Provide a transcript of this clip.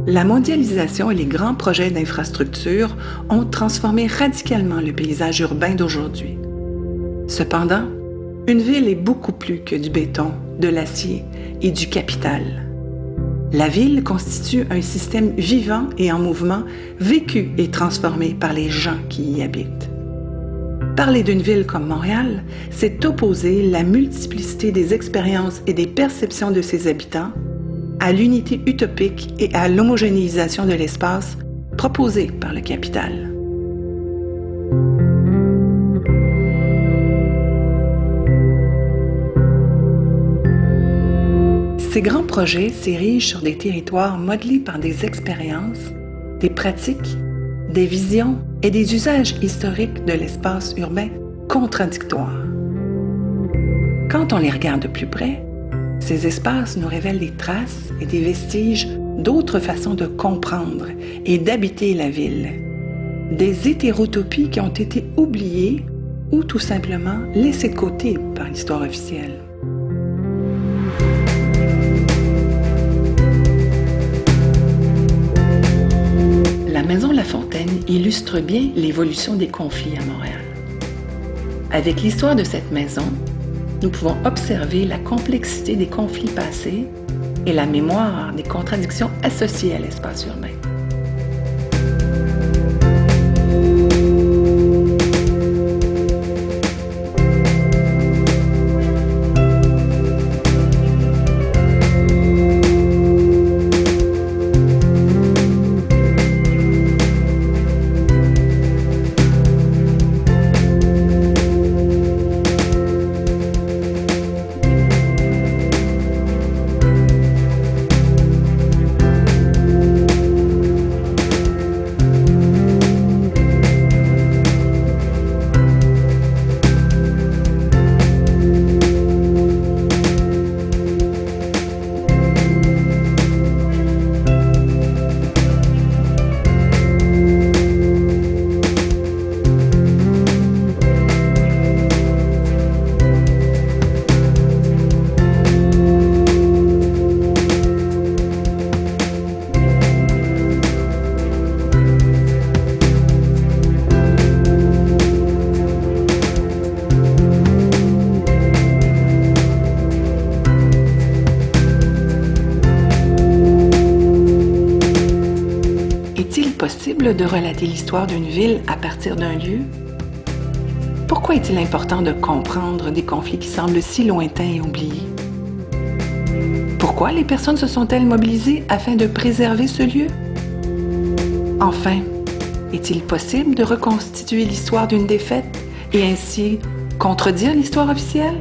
La mondialisation et les grands projets d'infrastructure ont transformé radicalement le paysage urbain d'aujourd'hui. Cependant, une ville est beaucoup plus que du béton, de l'acier et du capital. La ville constitue un système vivant et en mouvement, vécu et transformé par les gens qui y habitent. Parler d'une ville comme Montréal, c'est opposer la multiplicité des expériences et des perceptions de ses habitants à l'unité utopique et à l'homogénéisation de l'espace proposée par le capital. Ces grands projets s'érigent sur des territoires modelés par des expériences, des pratiques, des visions et des usages historiques de l'espace urbain contradictoires. Quand on les regarde de plus près, ces espaces nous révèlent des traces et des vestiges d'autres façons de comprendre et d'habiter la ville, des hétérotopies qui ont été oubliées ou tout simplement laissées de côté par l'histoire officielle. La Maison La Fontaine illustre bien l'évolution des conflits à Montréal. Avec l'histoire de cette maison, nous pouvons observer la complexité des conflits passés et la mémoire des contradictions associées à l'espace urbain. Est-il possible de relater l'histoire d'une ville à partir d'un lieu? Pourquoi est-il important de comprendre des conflits qui semblent si lointains et oubliés? Pourquoi les personnes se sont-elles mobilisées afin de préserver ce lieu? Enfin, est-il possible de reconstituer l'histoire d'une défaite et ainsi contredire l'histoire officielle?